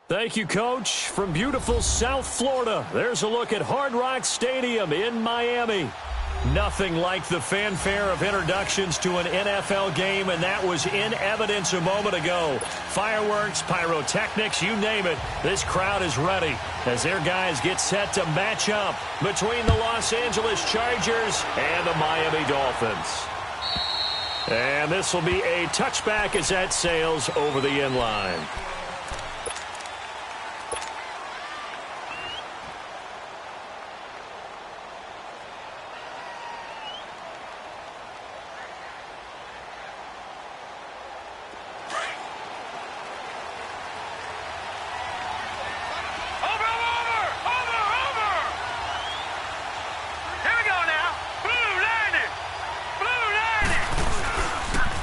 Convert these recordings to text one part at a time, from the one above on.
Thank you, Coach. From beautiful South Florida, there's a look at Hard Rock Stadium in Miami. Nothing like the fanfare of introductions to an NFL game, and that was in evidence a moment ago. Fireworks, pyrotechnics, you name it. This crowd is ready as their guys get set to match up between the Los Angeles Chargers and the Miami Dolphins. And this will be a touchback as that sails over the end line.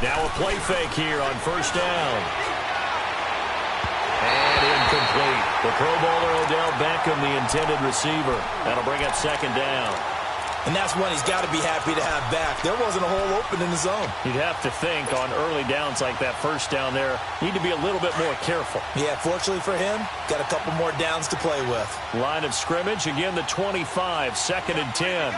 Now a play fake here on first down. And incomplete. The Pro Bowler Odell Beckham, the intended receiver. That'll bring up second down. And that's one he's got to be happy to have back. There wasn't a hole open in the zone. You'd have to think on early downs like that first down there, need to be a little bit more careful. Yeah, fortunately for him, got a couple more downs to play with. Line of scrimmage, again the 25, second and 10.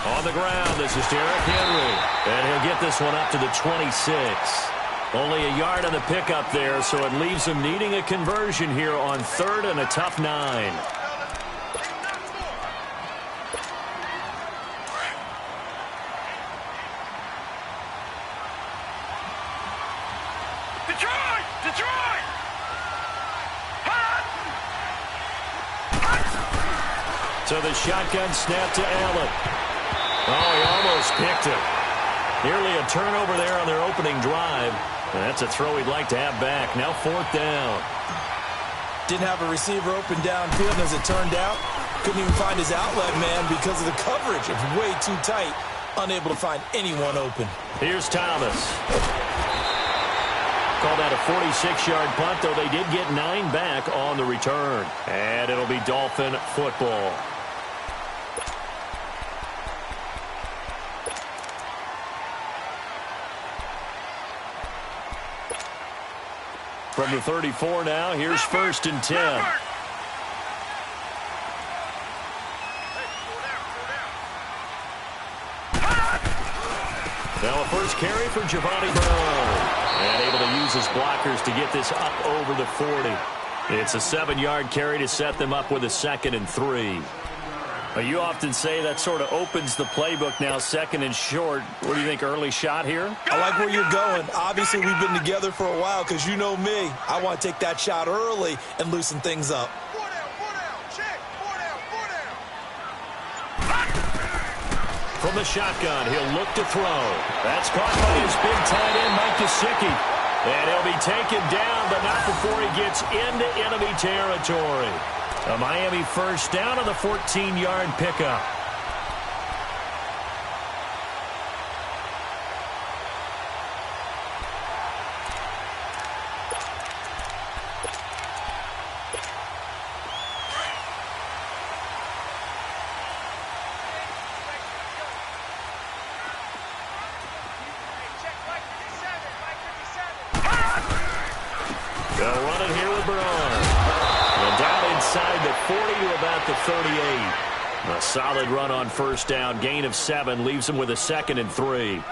On the ground, this is Derrick Henry. And he'll get this one up to the 26. Only a yard on the pickup there, so it leaves him needing a conversion here on third and a tough 9. Detroit! So the shotgun snap to Allen. Oh, he almost picked it. Nearly a turnover there on their opening drive. And that's a throw he'd like to have back. Now fourth down. Didn't have a receiver open downfield, and as it turned out, couldn't even find his outlet man because of the coverage. It was way too tight. Unable to find anyone open. Here's Thomas. Called out a 46-yard punt, though they did get 9 back on the return. And it'll be Dolphin football. From the 34 now, here's first and 10. Now a first carry for Giovanni Brown. And able to use his blockers to get this up over the 40. It's a 7-yard carry to set them up with a second and 3. You often say that sort of opens the playbook now, second and short. What do you think, early shot here? I like where you're going. Obviously, we've been together for a while because you know me. I want to take that shot early and loosen things up. From the shotgun, he'll look to throw. That's caught by his big tight end, Mike Gesicki. And he'll be taken down, but not before he gets into enemy territory. A Miami first down on the 14-yard pickup. They'll run it here with Braun. And down inside the 40 to about the 38. A solid run on first down. Gain of 7 leaves him with a 2nd and 3.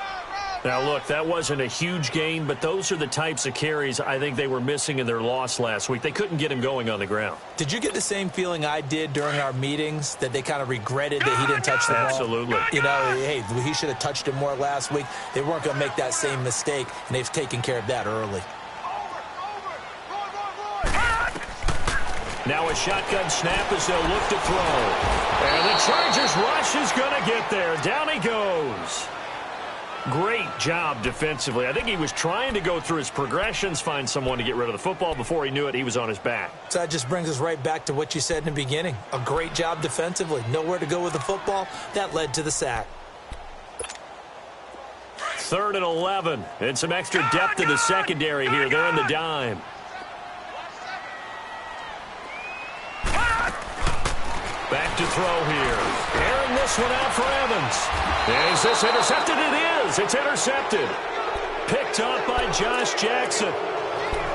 Now, look, that wasn't a huge gain, but those are the types of carries I think they were missing in their loss last week. They couldn't get him going on the ground. Did you get the same feeling I did during our meetings, that they kind of regretted that he didn't touch the ball? Absolutely. You know, hey, he should have touched it more last week. They weren't going to make that same mistake, and they've taken care of that early. Now a shotgun snap as they'll look to throw. And the Chargers rush is going to get there. Down he goes. Great job defensively. I think he was trying to go through his progressions, find someone to get rid of the football. Before he knew it, he was on his back. So that just brings us right back to what you said in the beginning. A great job defensively. Nowhere to go with the football. That led to the sack. 3rd and 11. And some extra depth in the secondary here. They're in the dime. Back to throw here. Airing this one out for Evans. Is this intercepted? It is. It's intercepted. Picked up by Josh Jackson.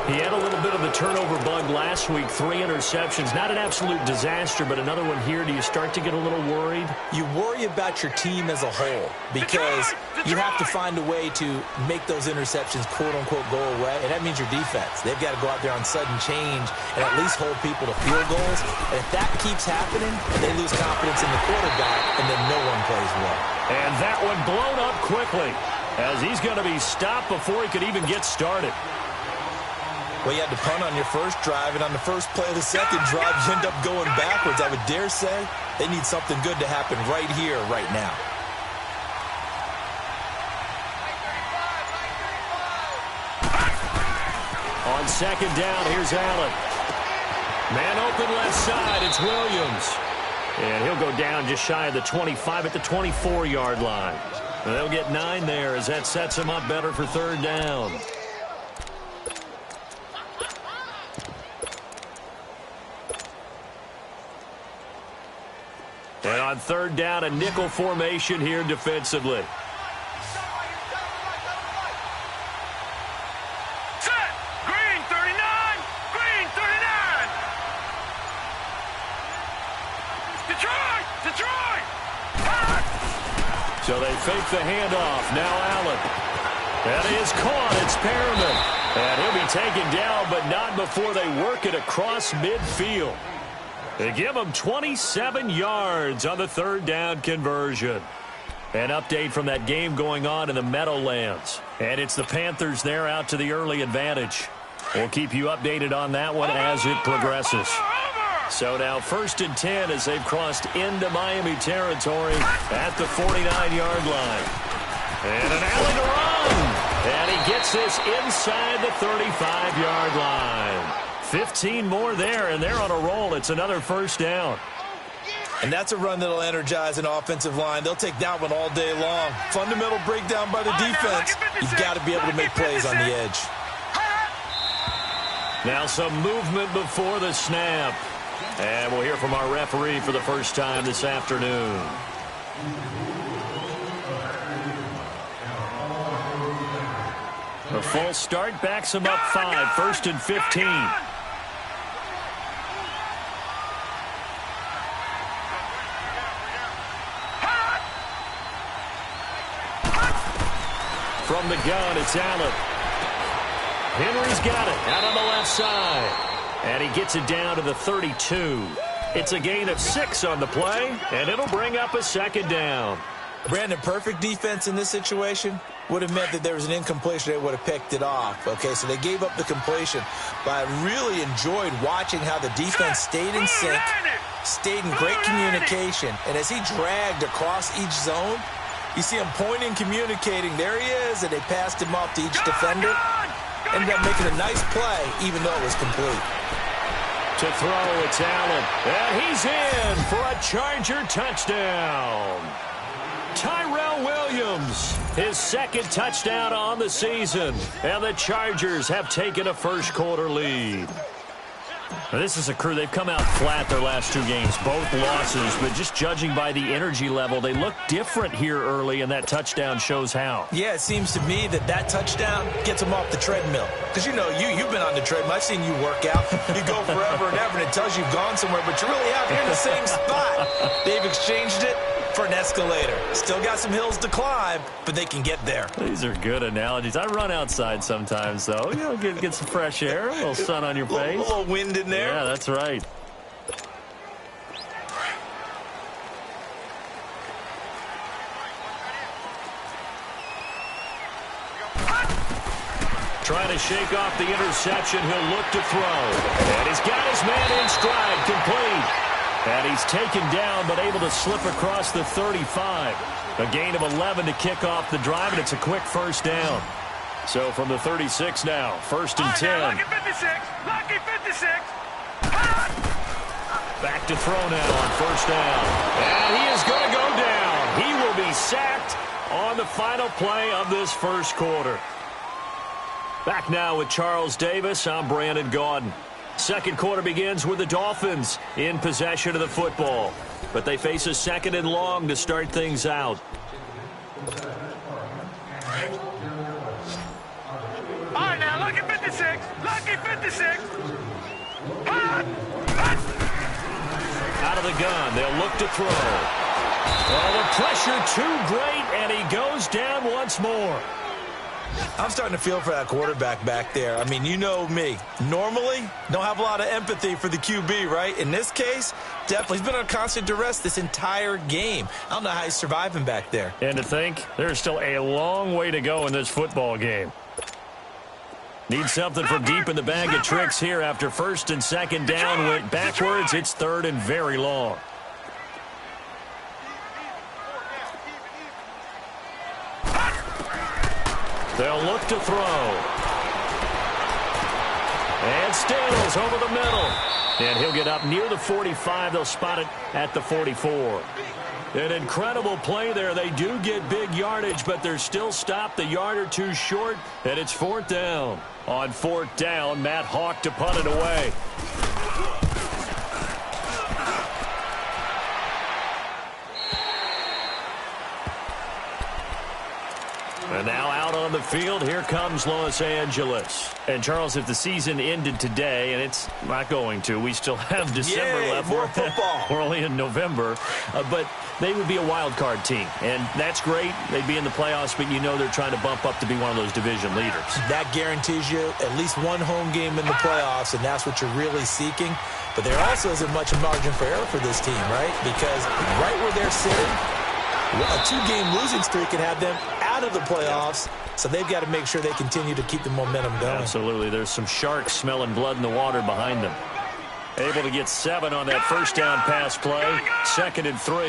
He had a little bit of the turnover bug last week. 3 interceptions. Not an absolute disaster, but another one here. Do you start to get a little worried? You worry about your team as a whole because you have to find a way to make those interceptions, quote-unquote, go away, and that means your defense. They've got to go out there on sudden change and at least hold people to field goals. And if that keeps happening, they lose confidence in the quarterback, and then no one plays well. And that one blown up quickly as he's going to be stopped before he could even get started. Well, you had to punt on your first drive, and on the first play of the second drive, you end up going backwards. I would dare say they need something good to happen right here, right now. On 2nd down, here's Allen. Man open left side, it's Williams. And he'll go down just shy of the 25 at the 24-yard line. And they'll get 9 there as that sets him up better for 3rd down. And on 3rd down, a nickel formation here defensively. Set! Green 39! Green 39! Detroit! Detroit! So they fake the handoff. Now Allen. That is caught. It's Perriman. And he'll be taken down, but not before they work it across midfield. They give him 27 yards on the 3rd down conversion. An update from that game going on in the Meadowlands. And it's the Panthers there out to the early advantage. We'll keep you updated on that one as it progresses. So now 1st and 10 as they've crossed into Miami territory at the 49-yard line. And an alley to run. And he gets this inside the 35-yard line. 15 more there, and they're on a roll. It's another 1st down. And that's a run that'll energize an offensive line. They'll take that one all day long. Fundamental breakdown by the defense. You've got to be able to make plays on the edge. Now some movement before the snap. And we'll hear from our referee for the first time this afternoon. A false start backs him up 5. 1st and 15. From the gun, it's Allen. Henry's got it out on the left side. And he gets it down to the 32. It's a gain of 6 on the play, and it'll bring up a 2nd down. Brandon, perfect defense in this situation would have meant that there was an incompletion. They would have picked it off. Okay, so they gave up the completion. But I really enjoyed watching how the defense stayed in sync, stayed in great communication. And as he dragged across each zone, you see him pointing, communicating. There he is, and they passed him off to each defender. Ended up making a nice play, even though it was complete. To throw, it's Allen. And he's in for a Charger touchdown. Tyrell Williams, his 2nd touchdown on the season. And the Chargers have taken a first-quarter lead. This is a crew. They've come out flat their last 2 games, both losses, but just judging by the energy level, they look different here early, and that touchdown shows how. Yeah, it seems to me that touchdown gets them off the treadmill. Because, you know, you've been on the treadmill. I've seen you work out. You go forever and ever, and it tells you you've gone somewhere, but you're really out here in the same spot. They've exchanged it for an escalator. Still got some hills to climb, but they can get there. These are good analogies. I run outside sometimes, though. You know, get some fresh air, a little sun on your face. A little wind in there. Yeah, that's right. Trying to shake off the interception. He'll look to throw. And he's got his man in stride, complete. And he's taken down, but able to slip across the 35. A gain of 11 to kick off the drive, and it's a quick first down. So from the 36 now, first and 10. Lucky 56. Lucky 56. Back to throw now on first down. And he is going to go down. He will be sacked on the final play of this first quarter. Back now with Charles Davis. I'm Brandon Gaudin. Second quarter begins with the Dolphins in possession of the football. But they face a second and long to start things out. All right, now, lucky 56. Lucky 56. Out of the gun, they'll look to throw. Oh, the pressure too great, and he goes down once more. I'm starting to feel for that quarterback back there. I mean, you know me. Normally, don't have a lot of empathy for the QB, right? In this case, definitely. He's been on constant duress this entire game. I don't know how he's surviving back there. And to think, there's still a long way to go in this football game. Need something from deep in the bag of tricks here after first and second down. Went backwards. It's third and very long. They'll look to throw. And Stills over the middle. And he'll get up near the 45. They'll spot it at the 44. An incredible play there. They do get big yardage, but they're still stopped a yard or two short, and it's fourth down. On fourth down, Matt Hawk to punt it away. And now out on the field, here comes Los Angeles. And, Charles, if the season ended today, and it's not going to, we still have December left. More football. We're only in November. But they would be a wild card team. And that's great. They'd be in the playoffs, but you know they're trying to bump up to be one of those division leaders. That guarantees you at least one home game in the playoffs, and that's what you're really seeking. But there also isn't much margin for error for this team, right? Because right where they're sitting, a 2-game losing streak can have them out of the playoffs, so they've got to make sure they continue to keep the momentum going. Absolutely. There's some sharks smelling blood in the water behind them. Able to get 7 on that first down pass play. Second and 3.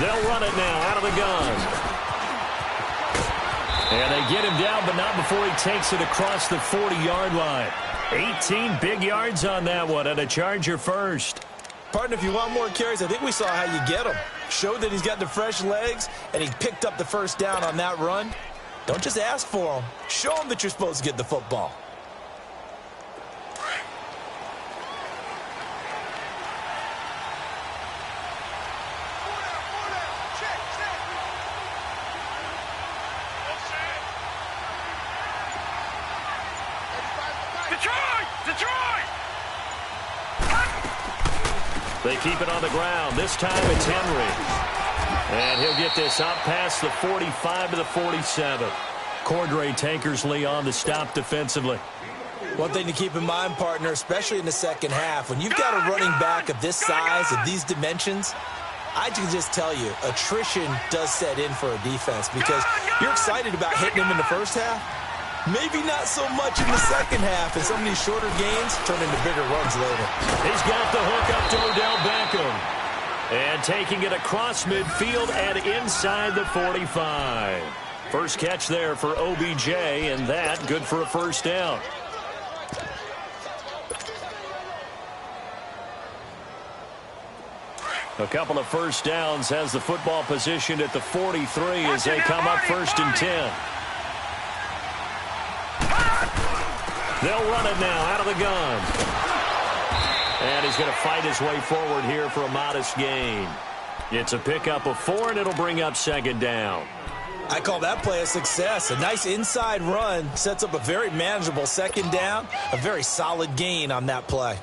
They'll run it now out of the gun. And they get him down, but not before he takes it across the 40-yard line. 18 big yards on that one, and a Charger first. Partner, if you want more carries, I think we saw how you get him. Showed that he's got the fresh legs, and he picked up the first down on that run. Don't just ask for him. Show him that you're supposed to get the football. Detroit! They keep it on the ground. This time it's Henry. And he'll get this up past the 45 to the 47. Cordray Tankersley on the stop defensively. One thing to keep in mind, partner, especially in the second half, when you've got a running back of this size, of these dimensions, I can just tell you, attrition does set in for a defense because you're excited about hitting him in the first half. Maybe not so much in the second half, and some of these shorter gains turn into bigger runs later. He's got the hook up to Odell Beckham. And taking it across midfield and inside the 45. First catch there for OBJ, and that good for a first down. A couple of first downs has the football positioned at the 43 as they come up first and 10. They'll run it now out of the gun. And he's going to fight his way forward here for a modest gain. It's a pickup of 4, and it'll bring up second down. I call that play a success. A nice inside run sets up a very manageable second down. A very solid gain on that play.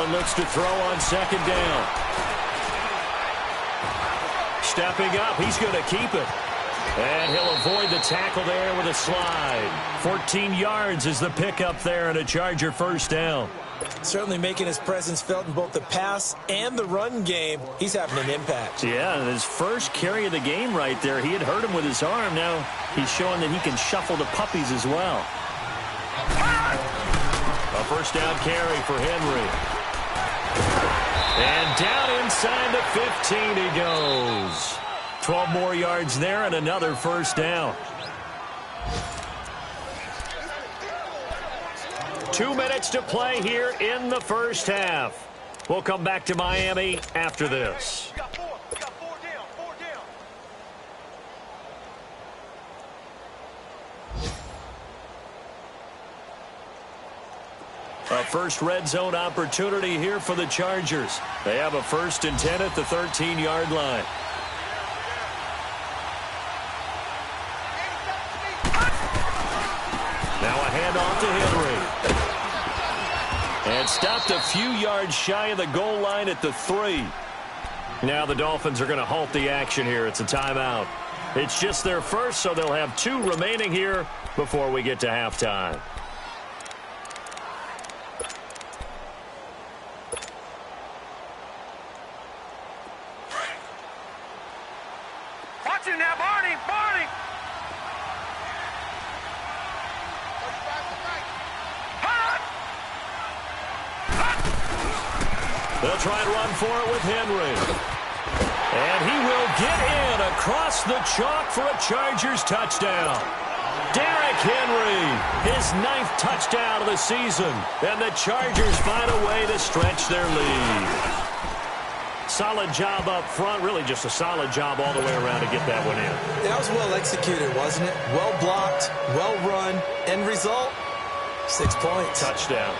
Looks to throw on second down. Stepping up, he's going to keep it. And he'll avoid the tackle there with a slide. 14 yards is the pickup there and a Charger first down. Certainly making his presence felt in both the pass and the run game. He's having an impact. Yeah, his first carry of the game right there. He had hurt him with his arm. Now he's showing that he can shuffle the puppies as well. A first down carry for Henry. And down inside the 15 he goes. 12 more yards there and another first down. 2 minutes to play here in the first half. We'll come back to Miami after this. A first red zone opportunity here for the Chargers. They have a 1st and 10 at the 13-yard line. Now a handoff to Henry. And stopped a few yards shy of the goal line at the 3. Now the Dolphins are going to halt the action here. It's a timeout. It's just their first, so they'll have 2 remaining here before we get to halftime. Now, Barney! They'll try and run for it with Henry. And he will get in across the chalk for a Chargers touchdown. Derrick Henry, his 9th touchdown of the season. And the Chargers find a way to stretch their lead. Solid job up front, really just a solid job all the way around to get that one in. That was well executed, wasn't it? Well blocked, well run. End result, 6 points. Touchdown.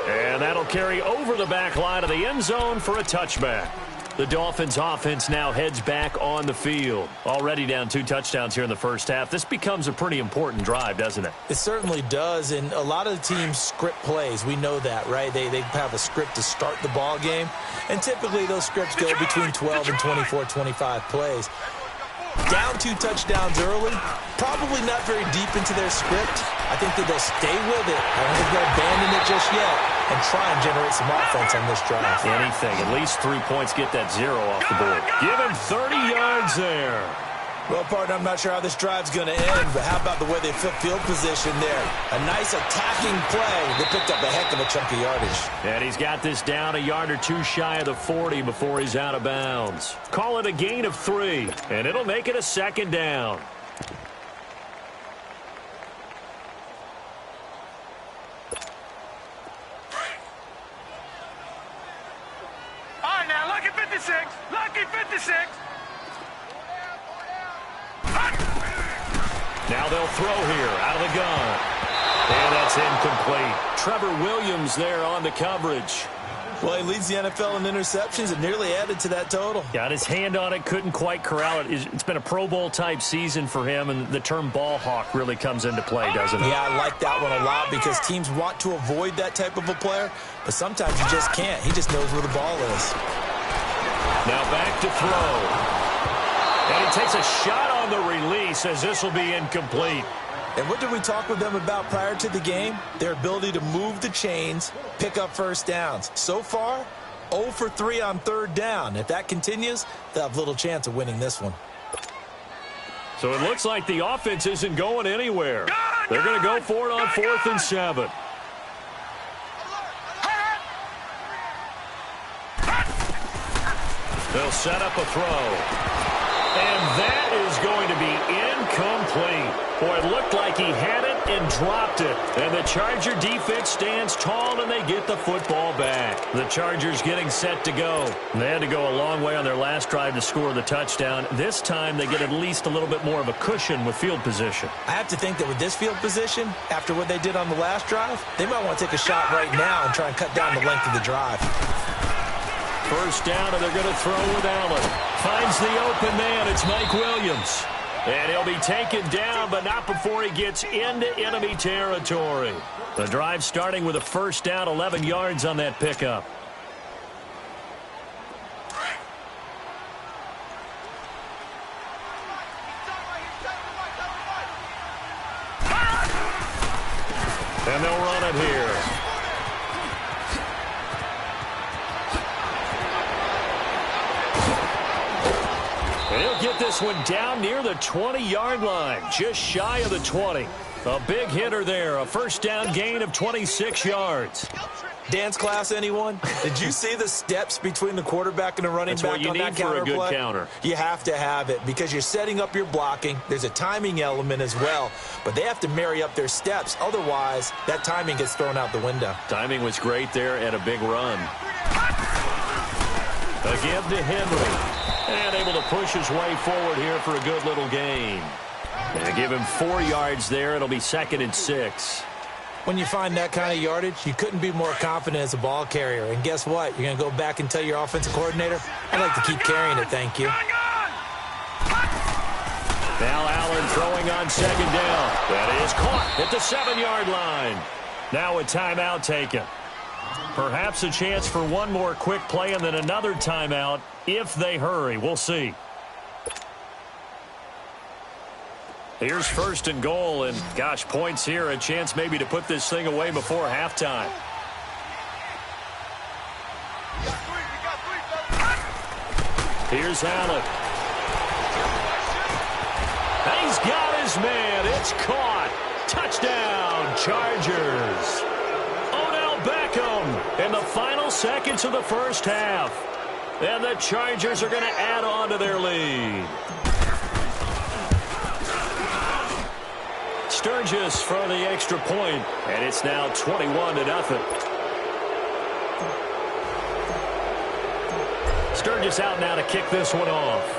And that'll carry over the back line of the end zone for a touchback. The Dolphins offense now heads back on the field. Already down 2 touchdowns here in the first half. This becomes a pretty important drive, doesn't it? It certainly does, and a lot of the teams script plays. We know that, right? They have a script to start the ball game, and typically those scripts go between 12 and 24, 25 plays. Down 2 touchdowns early, probably not very deep into their script. I think that they'll stay with it. I don't think they'll abandon it just yet and try and generate some offense on this drive. Anything. At least 3 points, get that 0 off the board. Give him 30 yards there. Well, partner, I'm not sure how this drive's going to end, but how about the way they flip field position there? A nice attacking play. They picked up a heck of a chunk of yardage. And he's got this down a yard or 2 shy of the 40 before he's out of bounds. Call it a gain of 3, and it'll make it a second down. All right, now, lucky 56. Lucky 56. Now they'll throw here out of the gun. And that's incomplete. Trevor Williams there on the coverage. Well, he leads the NFL in interceptions and nearly added to that total. Got his hand on it, couldn't quite corral it. It's been a Pro Bowl-type season for him, and the term ball hawk really comes into play, doesn't it? Yeah, I like that one a lot because teams want to avoid that type of a player, but sometimes you just can't. He just knows where the ball is. Now back to throw. And he takes a shot on the release as this will be incomplete. And what did we talk with them about prior to the game? Their ability to move the chains, pick up first downs. So far, 0 for 3 on 3rd down. If that continues, they'll have little chance of winning this one. So it looks like the offense isn't going anywhere. They're going to go for it on 4th and 7. They'll set up a throw. And that is going to be incomplete. Boy, it looked like he had it and dropped it. And the Charger defense stands tall, and they get the football back. The Chargers getting set to go. They had to go a long way on their last drive to score the touchdown. This time, they get at least a little bit more of a cushion with field position. I have to think that with this field position, after what they did on the last drive, they might want to take a shot right now and try and cut down the length of the drive. First down, and they're going to throw with Allen. Finds the open man. It's Mike Williams. And he'll be taken down, but not before he gets into enemy territory. The drive starting with a first down, 11 yards on that pickup. And they'll run it here. And he'll get this one down near the 20-yard line, just shy of the 20. A big hitter there, a first down gain of 26 yards. Dance class, anyone? Did you see the steps between the quarterback and the running back on that counter play? That's what you need for a good counter. You have to have it because you're setting up your blocking. There's a timing element as well, but they have to marry up their steps. Otherwise, that timing gets thrown out the window. Timing was great there and a big run. Again to Henry. And able to push his way forward here for a good little gain. And give him 4 yards there. It'll be 2nd and 6. When you find that kind of yardage, you couldn't be more confident as a ball carrier. And guess what? You're going to go back and tell your offensive coordinator, I'd like to keep carrying it, thank you. Now Allen throwing on second down. That is caught at the 7-yard line. Now a timeout taken. Perhaps a chance for one more quick play and then another timeout if they hurry. We'll see. Here's 1st and goal, and gosh, points here. A chance maybe to put this thing away before halftime. Here's Allen. He's got his man. It's caught. Touchdown, Chargers. In the final seconds of the first half. And the Chargers are going to add on to their lead. Sturgis for the extra point, and it's now 21-0. Sturgis out now to kick this one off.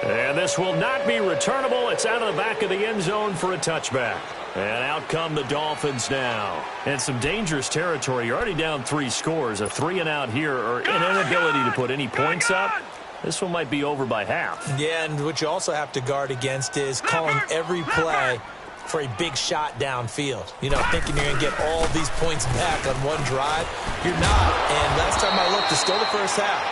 And this will not be returnable. It's out of the back of the end zone for a touchback. And out come the Dolphins now. And some dangerous territory. You're already down 3 scores. A 3-and-out here, or an inability to put any points up. This one might be over by half. Yeah, and what you also have to guard against is calling every play for a big shot downfield. You know, thinking you're going to get all these points back on one drive. You're not. And last time I looked, it's still the first half.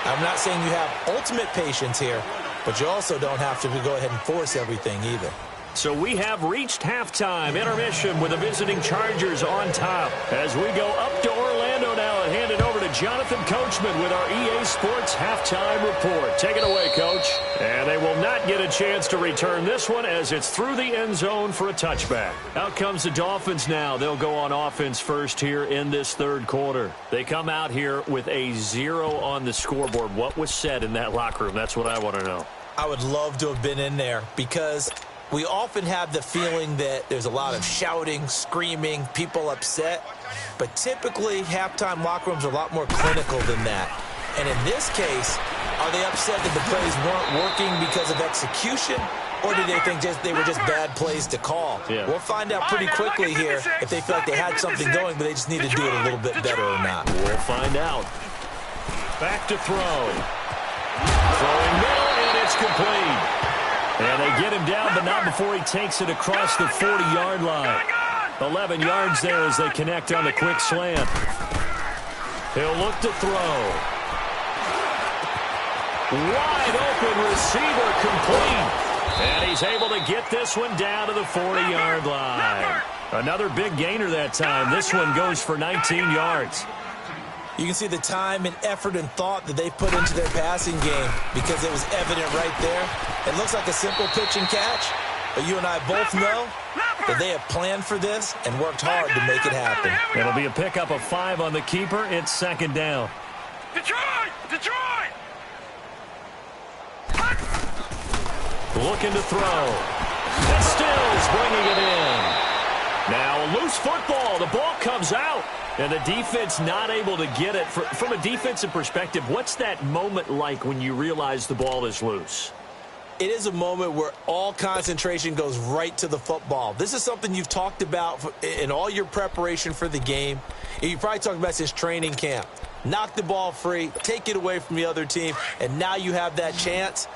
I'm not saying you have ultimate patience here, but you also don't have to go ahead and force everything either. So we have reached halftime intermission with the visiting Chargers on top. As we go up to Orlando now and hand it over to Jonathan Coachman with our EA Sports halftime report. Take it away, Coach. And they will not get a chance to return this one as it's through the end zone for a touchback. Out comes the Dolphins now. They'll go on offense first here in this third quarter. They come out here with a 0 on the scoreboard. What was said in that locker room? That's what I want to know. I would love to have been in there because we often have the feeling that there's a lot of shouting, screaming, people upset. But typically, halftime locker rooms are a lot more clinical than that. And in this case, are they upset that the plays weren't working because of execution? Or do they think they were just bad plays to call? Yeah. We'll find out pretty quickly here if they feel like they had something going, but they just need to do it a little bit better or not. We'll find out. Back to throw. Throwing middle, and it's complete. And they get him down, but not before he takes it across the 40-yard line. 11 yards there as they connect on the quick slant. He'll look to throw. Wide open receiver complete. And he's able to get this one down to the 40-yard line. Another big gainer that time. This one goes for 19 yards. You can see the time and effort and thought that they put into their passing game because it was evident right there. It looks like a simple pitch and catch, but you and I both know that they have planned for this and worked hard to make it happen. It'll be a pickup of 5 on the keeper. It's second down. Detroit! Detroit! Looking to throw. And Stills bringing it in. Now a loose football. The ball comes out. And the defense not able to get it. From a defensive perspective, what's that moment like when you realize the ball is loose? It is a moment where all concentration goes right to the football. This is something you've talked about in all your preparation for the game. And you probably talked about since training camp. Knock the ball free, take it away from the other team, and now you have that chance.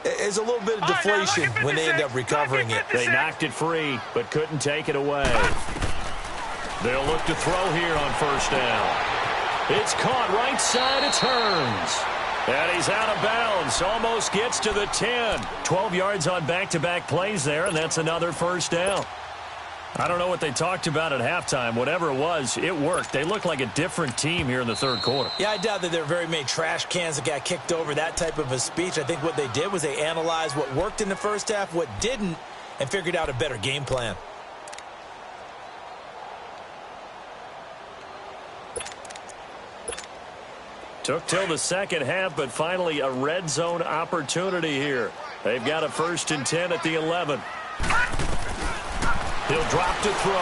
It's a little bit of deflation when they end up recovering it. They knocked it free, but couldn't take it away. They'll look to throw here on first down. It's caught right side. It's Hearns. And he's out of bounds. Almost gets to the 10. 12 yards on back-to-back plays there, and that's another first down. I don't know what they talked about at halftime. Whatever it was, it worked. They look like a different team here in the third quarter. Yeah, I doubt that there are very many trash cans that got kicked over, that type of a speech. I think what they did was they analyzed what worked in the first half, what didn't, and figured out a better game plan. Took till the second half, but finally a red zone opportunity here. They've got a 1st and 10 at the 11. He'll drop to throw.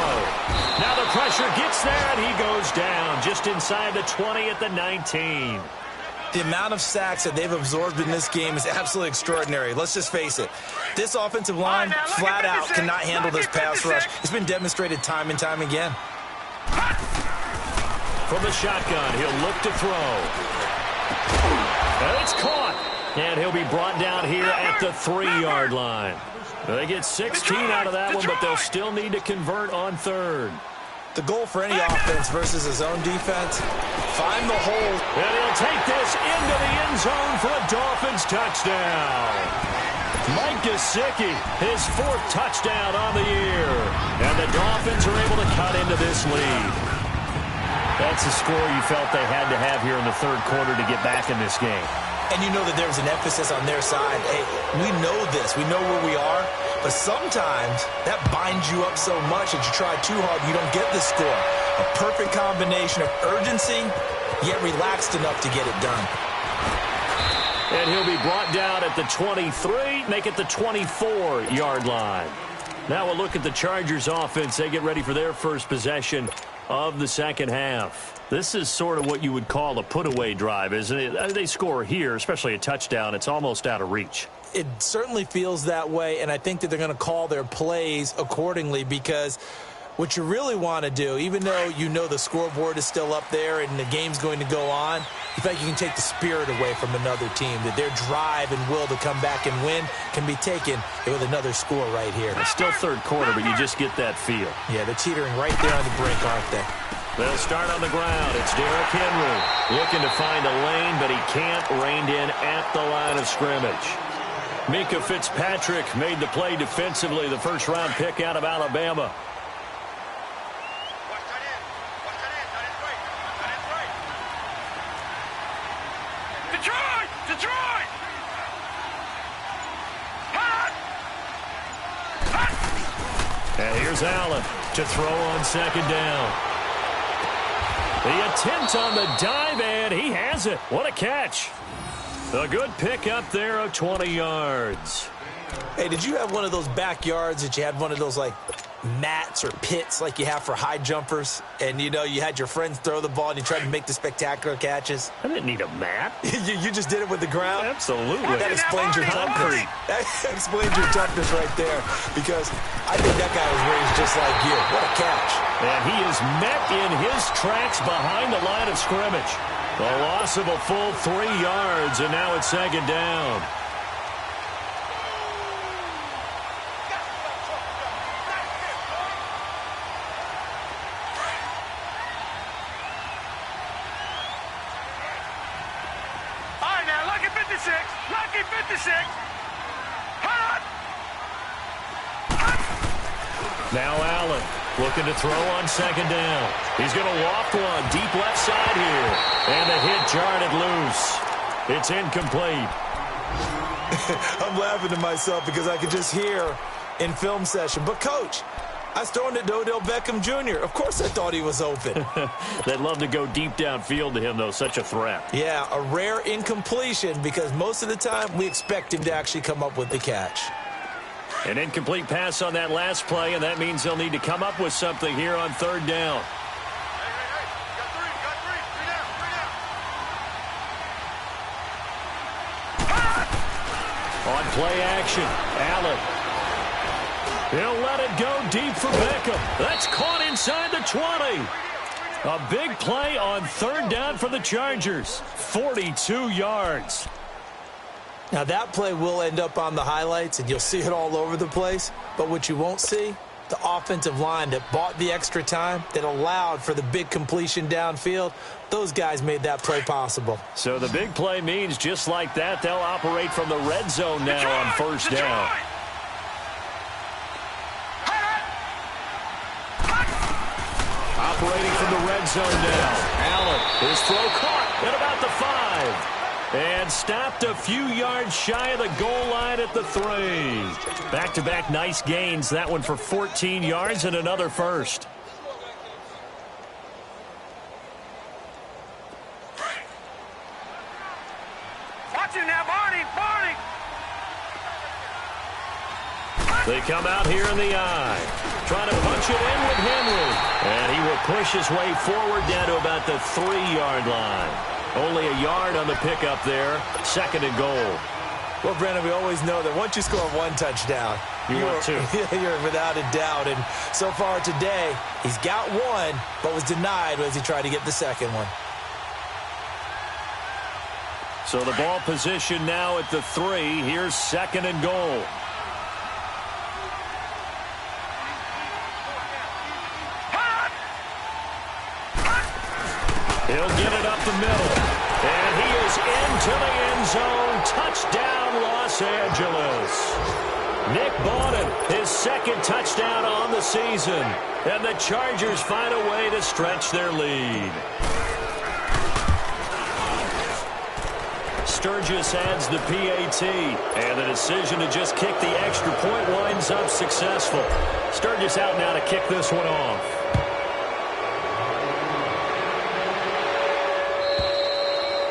Now the pressure gets there, and he goes down just inside the 20 at the 19. The amount of sacks that they've absorbed in this game is absolutely extraordinary. Let's just face it. This offensive line, flat out, cannot handle this pass rush. It's been demonstrated time and time again. From the shotgun, he'll look to throw. And it's caught. And he'll be brought down here at the 3-yard line. They get 16 out of that one, but they'll still need to convert on third. The goal for any offense versus a zone defense, find the hole. And he'll take this into the end zone for a Dolphins touchdown. Mike Gesicki, his 4th touchdown on the year. And the Dolphins are able to cut into this lead. That's a score you felt they had to have here in the third quarter to get back in this game. And you know that there was an emphasis on their side. Hey, we know this. We know where we are. But sometimes that binds you up so much that you try too hard, you don't get the score. A perfect combination of urgency, yet relaxed enough to get it done. And he'll be brought down at the 23, make it the 24-yard line. Now we'll look at the Chargers offense. They get ready for their first possession of the second half. This is sort of what you would call a put-away drive, isn't it? They score here, especially a touchdown. It's almost out of reach. It certainly feels that way, and I think that they're going to call their plays accordingly because what you really want to do, even though you know the scoreboard is still up there and the game's going to go on, you think you can take the spirit away from another team, that their drive and will to come back and win can be taken with another score right here. It's still third quarter, but you just get that feel. Yeah, they're teetering right there on the brink, aren't they? They'll start on the ground. It's Derrick Henry looking to find a lane, but he can't. Reined in at the line of scrimmage. Minkah Fitzpatrick made the play defensively, the first-round pick out of Alabama. Detroit! Detroit! And here's Allen to throw on second down. The attempt on the dive, and he has it. What a catch. A good pick up there of 20 yards. Hey, did you have one of those backyards that you had one of those, like, mats or pits like you have for high jumpers? And, you know, you had your friends throw the ball and you tried to make the spectacular catches? I didn't need a mat. you just did it with the ground? Absolutely. That explains your toughness. That explains your toughness right there, because I think that guy was raised just like you. What a catch. And he is met in his tracks behind the line of scrimmage. The loss of a full 3 yards, and now it's second down. All right, now, lucky 56. Lucky 56. Hot! Now Allen looking to throw on second down. He's going to loft one deep left side here. And the hit jarred it loose. It's incomplete. I'm laughing to myself because I could just hear in film session. But, Coach, I was throwing it to Odell Beckham Jr. Of course I thought he was open. They'd love to go deep downfield to him, though. Such a threat. Yeah, a rare incompletion because most of the time we expect him to actually come up with the catch. An incomplete pass on that last play, and that means they'll need to come up with something here on third down. On play action, Allen. He'll let it go deep for Beckham. That's caught inside the 20. A big play on third down for the Chargers. 42 yards. Now, that play will end up on the highlights, and you'll see it all over the place. But what you won't see, the offensive line that bought the extra time, that allowed for the big completion downfield, those guys made that play possible. So the big play means just like that, they'll operate from the red zone now on first down. Operating from the red zone now. Allen, his throw caught at about the 5. And stopped a few yards shy of the goal line at the 3. Back-to-back nice gains. That one for 14 yards and another first. Watch him now, Barney. They come out here in the eye. Trying to punch it in with Henry. And he will push his way forward down to about the 3-yard line. Only a yard on the pickup there. 2nd and goal. Well, Brandon, we always know that once you score one touchdown, you're two. You're without a doubt. And so far today, he's got one, but was denied as he tried to get the second one. So the ball position now at the 3. Here's 2nd and goal. He'll get it up the middle. And he is into the end zone. Touchdown, Los Angeles. Nick Bawden, his 2nd touchdown on the season. And the Chargers find a way to stretch their lead. Sturgis adds the PAT. And the decision to just kick the extra point winds up successful. Sturgis out now to kick this one off.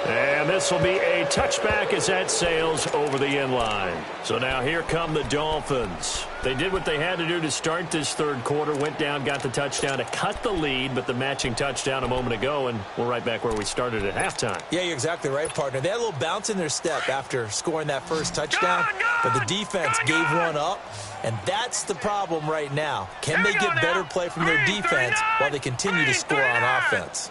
And this will be a touchback as that sails over the end line. So now here come the Dolphins. They did what they had to do to start this third quarter. Went down, got the touchdown to cut the lead, but the matching touchdown a moment ago, and we're right back where we started at halftime. Yeah, you're exactly right, partner. They had a little bounce in their step after scoring that first touchdown, but the defense gave one up, and that's the problem right now. Can they get better play from their defense while they continue to score on offense?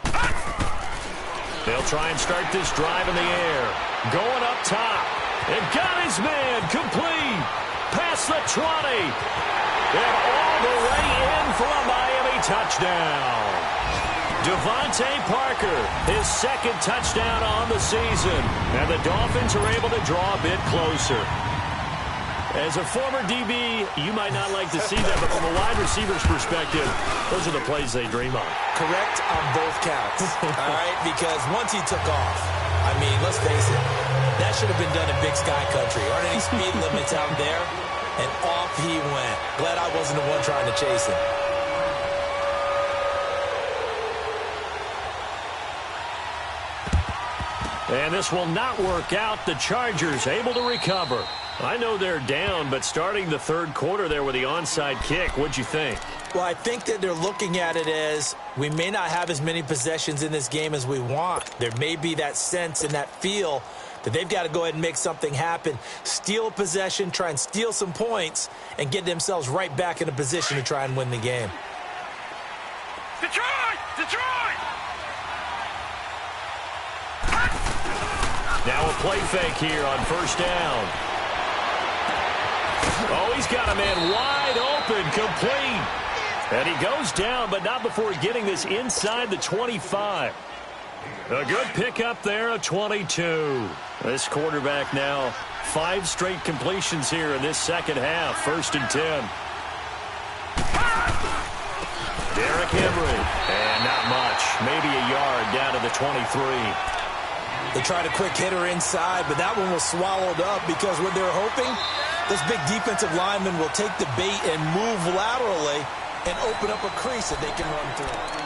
They'll try and start this drive in the air. Going up top. And got his man complete. Past the 20. And all the way in for a Miami touchdown. Devontae Parker, his 2nd touchdown on the season. And the Dolphins are able to draw a bit closer. As a former DB, you might not like to see that, but from a wide receiver's perspective, those are the plays they dream of. Correct on both counts, all right? Because once he took off, I mean, let's face it, that should have been done in Big Sky Country. Aren't any speed limits out there? And off he went. Glad I wasn't the one trying to chase him. And this will not work out. The Chargers able to recover. I know they're down, but starting the third quarter there with the onside kick, what'd you think? Well, I think that they're looking at it as we may not have as many possessions in this game as we want. There may be that sense and that feel that they've got to go ahead and make something happen. Steal possession, try and steal some points, and get themselves right back in a position to try and win the game. Detroit! Detroit! Now a play fake here on first down. Oh, he's got a man wide open, complete. And he goes down, but not before getting this inside the 25. A good pickup there, a 22. This quarterback now 5 straight completions here in this second half. 1st and 10. Derrick Henry. And not much. Maybe a yard down to the 23. They tried a quick hitter inside, but that one was swallowed up because what they're hoping Those big defensive linemen will take the bait and move laterally and open up a crease that they can run through.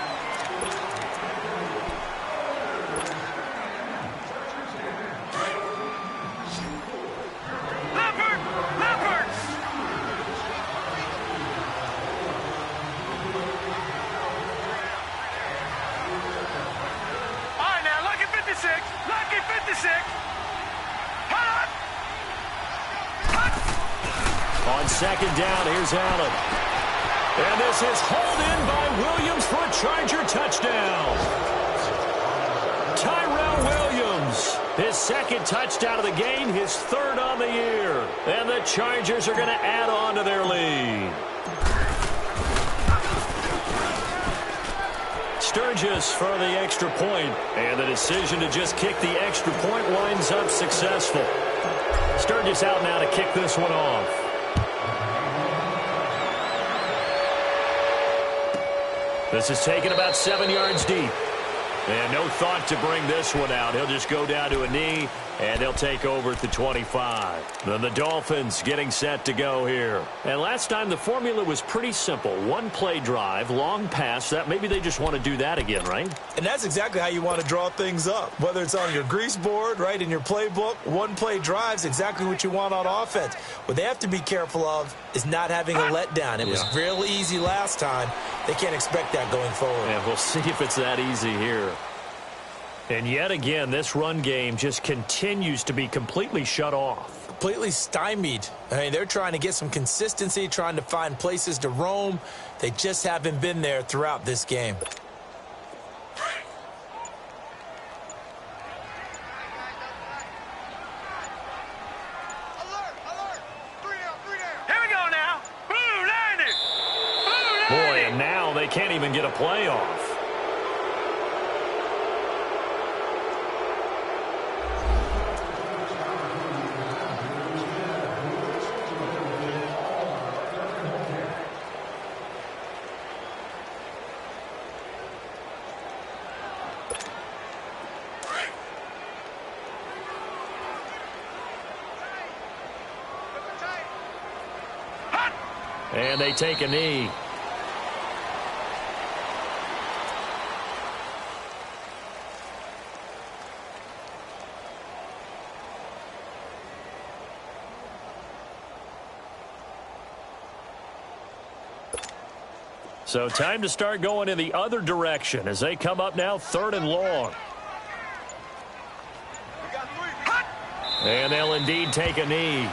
Lucky 56. Hot. On second down, here's Allen. And this is hauled in by Williams for a Charger touchdown. Tyrell Williams, his second touchdown of the game, his third on the year. And the Chargers are going to add on to their lead. Sturgis for the extra point, and the decision to just kick the extra point winds up successful. Sturgis out now to kick this one off. This is taken about 7 yards deep. And no thought to bring this one out. He'll just go down to a knee, and they'll take over at the 25. Then the Dolphins getting set to go here. And last time the formula was pretty simple. One-play drive, long pass. That maybe they just want to do that again, right? And that's exactly how you want to draw things up. Whether it's on your grease board, right, in your playbook, one-play drive's exactly what you want on offense. What they have to be careful of is not having a letdown. It was real easy last time. They can't expect that going forward. And we'll see if it's that easy here. And yet again, this run game just continues to be completely shut off. Completely stymied. I mean, they're trying to get some consistency, trying to find places to roam. They just haven't been there throughout this game. Boy, and now they can't even get a play off. And they take a knee. So time to start going in the other direction as they come up now 3rd and long. And they'll indeed take a knee.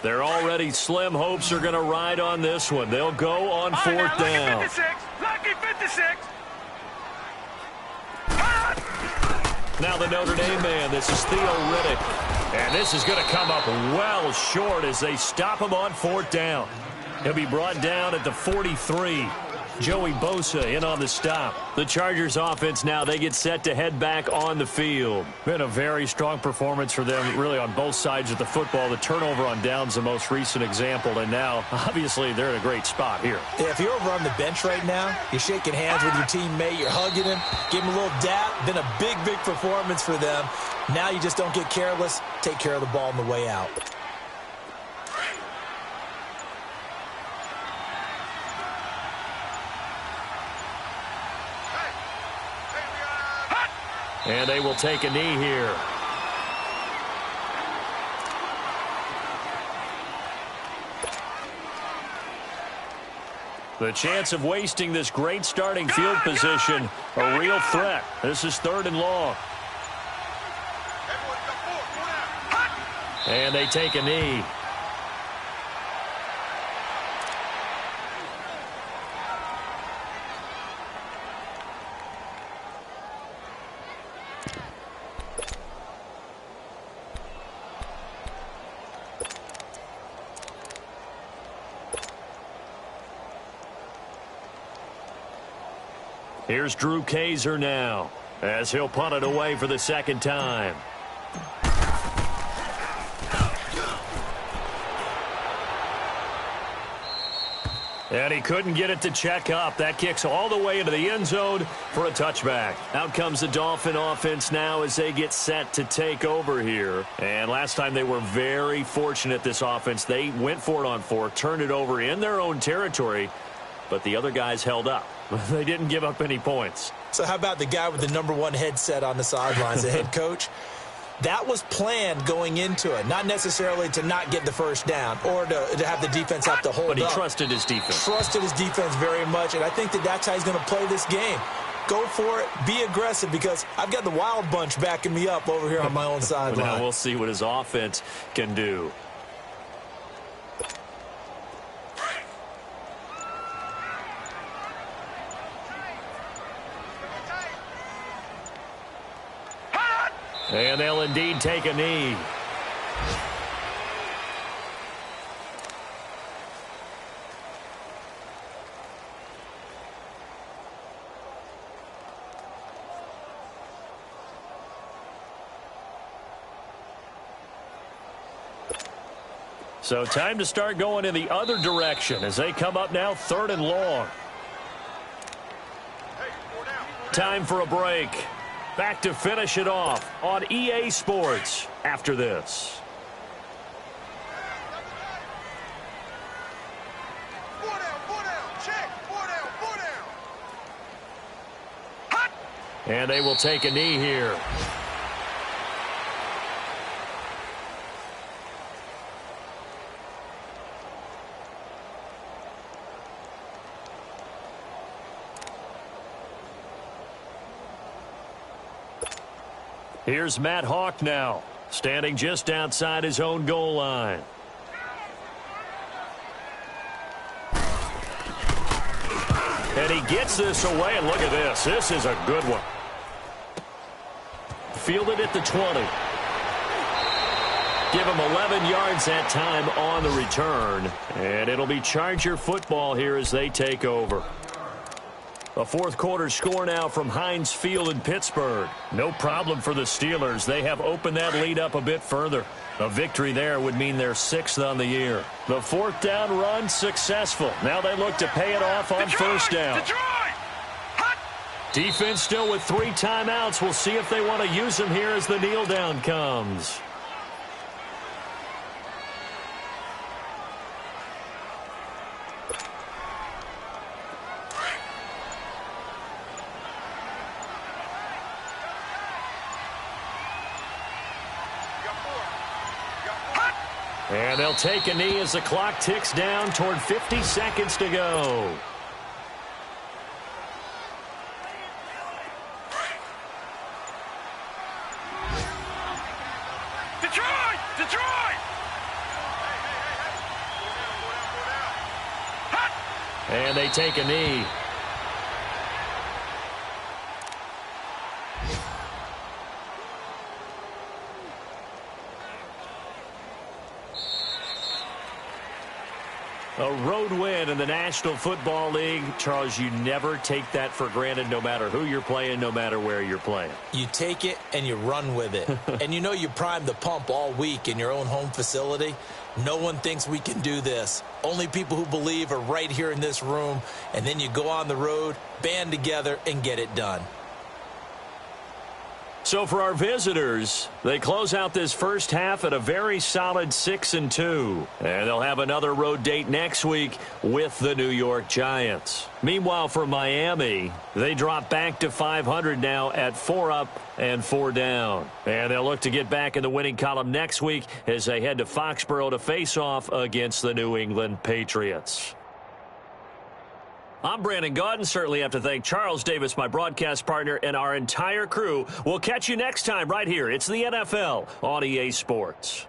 They're already slim hopes are going to ride on this one. They'll go on 4th down. Lucky 56. Now the Notre Dame man, this is Theo Riddick. And this is going to come up well short as they stop him on 4th down. He'll be brought down at the 43. Joey Bosa in on the stop. The Chargers offense now, they get set to head back on the field. Been a very strong performance for them, really, on both sides of the football. The turnover on downs, the most recent example, and now, obviously, they're in a great spot here. Yeah, if you're over on the bench right now, you're shaking hands with your teammate, you're hugging him, give him a little dap. Been a big, big performance for them. Now you just don't get careless. Take care of the ball on the way out. And they will take a knee here. The chance of wasting this great starting field position, a real threat. This is 3rd and long. And they take a knee. Here's Drew Kaiser now, as he'll punt it away for the 2nd time. And he couldn't get it to check up. That kicks all the way into the end zone for a touchback. Out comes the Dolphin offense now as they get set to take over here. And last time they were very fortunate, this offense. They went for it on 4, turned it over in their own territory, but the other guys held up. They didn't give up any points. So how about the guy with the #1 headset on the sidelines, the head coach? That was planned going into it, not necessarily to not get the first down or to have the defense have to hold up. But he trusted his defense. Trusted his defense very much, and I think that's how he's going to play this game. Go for it. Be aggressive, because I've got the wild bunch backing me up over here on my own sideline. Now we'll see what his offense can do. And they'll indeed take a knee. So time to start going in the other direction as they come up now 3rd and long. Time for a break. Back to finish it off on EA Sports after this. And they will take a knee here. Here's Matt Hawk now, standing just outside his own goal line. And he gets this away, and look at this. This is a good one. Fielded at the 20. Give him 11 yards that time on the return. And it'll be Charger football here as they take over. A fourth quarter score now from Heinz Field in Pittsburgh. No problem for the Steelers. They have opened that lead up a bit further. A victory there would mean they're 6th on the year. The 4th down run successful. Now they look to pay it off on first down. Defense still with 3 timeouts. We'll see if they want to use them here as the kneel down comes. And they'll take a knee as the clock ticks down toward 50 seconds to go. Detroit! Detroit! And they take a knee. A road win in the National Football League. Charles, you never take that for granted, no matter who you're playing, no matter where you're playing. You take it and you run with it. And you know you primed the pump all week in your own home facility. No one thinks we can do this. Only people who believe are right here in this room. And then you go on the road, band together, and get it done. So for our visitors, they close out this first half at a very solid 6-2. And they'll have another road date next week with the New York Giants. Meanwhile, for Miami, they drop back to 500 now at 4 up and 4 down. And they'll look to get back in the winning column next week as they head to Foxborough to face off against the New England Patriots. I'm Brandon Gaudin. Certainly have to thank Charles Davis, my broadcast partner, and our entire crew. We'll catch you next time right here. It's the NFL on EA Sports.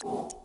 you